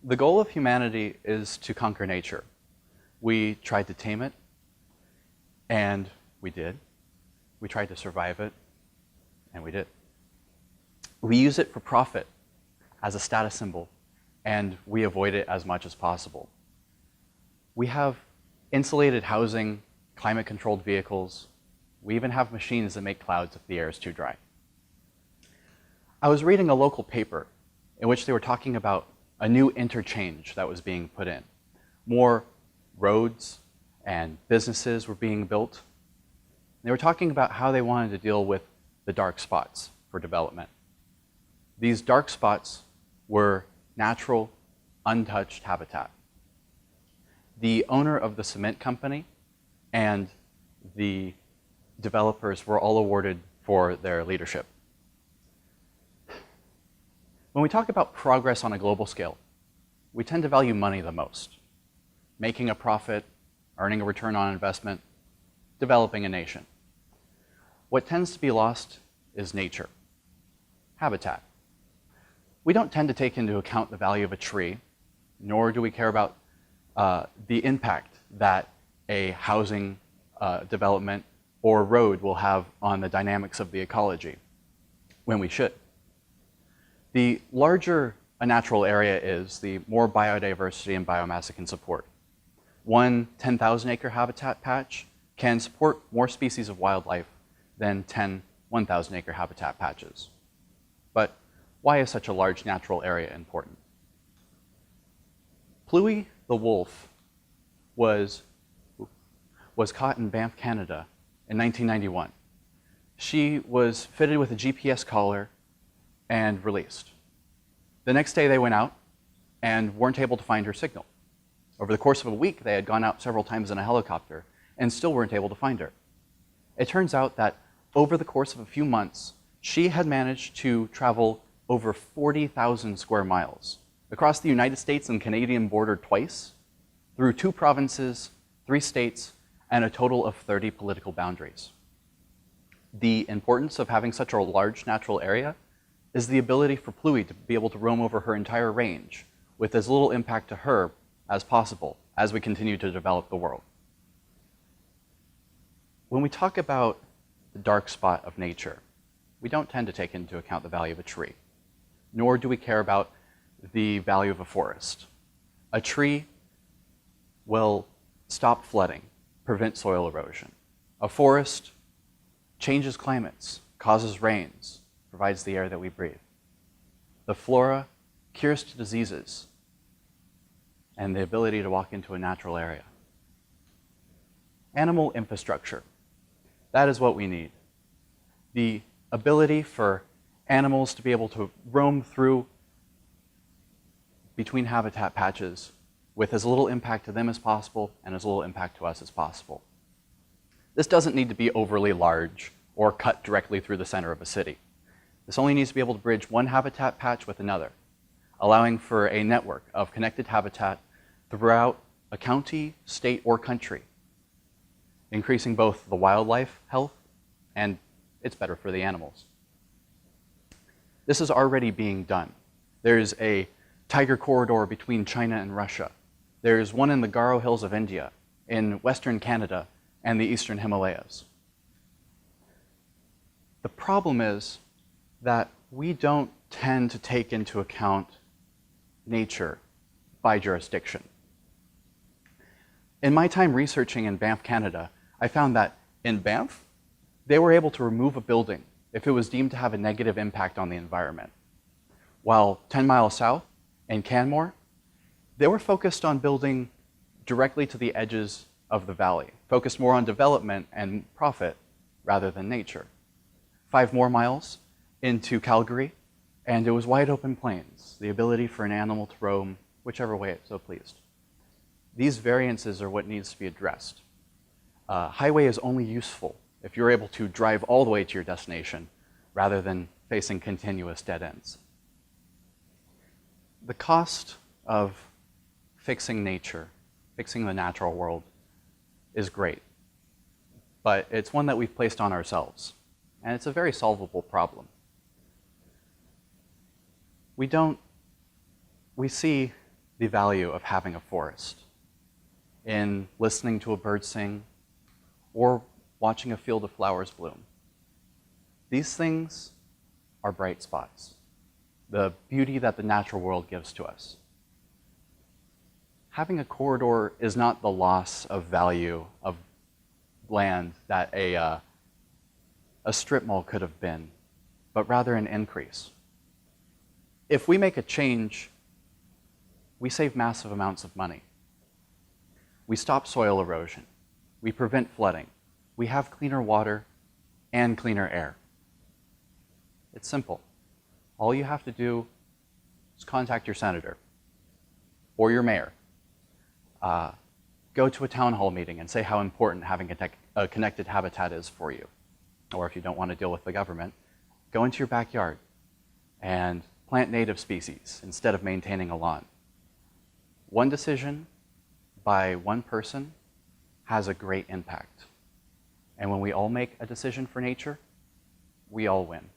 The goal of humanity is to conquer nature. We tried to tame it, and we did. We tried to survive it, and we did. We use it for profit as a status symbol, and we avoid it as much as possible. We have insulated housing, climate-controlled vehicles. We even have machines that make clouds if the air is too dry. I was reading a local paper in which they were talking about a new interchange that was being put in. More roads and businesses were being built. They were talking about how they wanted to deal with the dark spots for development. These dark spots were natural, untouched habitat. The owner of the cement company and the developers were all awarded for their leadership. When we talk about progress on a global scale, we tend to value money the most. Making a profit, earning a return on investment, developing a nation. What tends to be lost is nature, habitat. We don't tend to take into account the value of a tree, nor do we care about the impact that a housing development or road will have on the dynamics of the ecology, when we should. The larger a natural area is, the more biodiversity and biomass it can support. One 10,000-acre habitat patch can support more species of wildlife than 10 1,000-acre habitat patches. But why is such a large natural area important? Pluie the wolf was caught in Banff, Canada in 1991. She was fitted with a GPS collar and released. The next day they went out and weren't able to find her signal. Over the course of a week, they had gone out several times in a helicopter and still weren't able to find her. It turns out that over the course of a few months, she had managed to travel over 40,000 square miles across the United States and Canadian border twice, through 2 provinces, 3 states, and a total of 30 political boundaries. The importance of having such a large natural area is the ability for Pluie to be able to roam over her entire range with as little impact to her as possible as we continue to develop the world. When we talk about the dark spot of nature, we don't tend to take into account the value of a tree, nor do we care about the value of a forest. A tree will stop flooding, prevent soil erosion. A forest changes climates, causes rains, provides the air that we breathe. The flora cures to diseases and the ability to walk into a natural area. Animal infrastructure. That is what we need. The ability for animals to be able to roam through between habitat patches with as little impact to them as possible and as little impact to us as possible. This doesn't need to be overly large or cut directly through the center of a city. This only needs to be able to bridge one habitat patch with another, allowing for a network of connected habitat throughout a county, state, or country, increasing both the wildlife health and it's better for the animals. This is already being done. There's a tiger corridor between China and Russia. There's one in the Garo Hills of India, in Western Canada, and the Eastern Himalayas. The problem is that we don't tend to take into account nature by jurisdiction. In my time researching in Banff, Canada, I found that in Banff, they were able to remove a building if it was deemed to have a negative impact on the environment. While 10 miles south, in Canmore, they were focused on building directly to the edges of the valley, focused more on development and profit rather than nature. 5 more miles into Calgary, and it was wide open plains, the ability for an animal to roam whichever way it so pleased. These variances are what needs to be addressed. Highway is only useful if you're able to drive all the way to your destination rather than facing continuous dead ends. The cost of fixing nature, fixing the natural world, is great, but it's one that we've placed on ourselves, and it's a very solvable problem. We see the value of having a forest, in listening to a bird sing, or watching a field of flowers bloom. These things are bright spots, the beauty that the natural world gives to us. Having a corridor is not the loss of value of land that a strip mall could have been, but rather an increase. If we make a change, we save massive amounts of money. We stop soil erosion. We prevent flooding. We have cleaner water and cleaner air. It's simple. All you have to do is contact your senator or your mayor. Go to a town hall meeting and say how important having a connected habitat is for you. Or if you don't want to deal with the government, go into your backyard and plant native species instead of maintaining a lawn. One decision by one person has a great impact. And when we all make a decision for nature, we all win.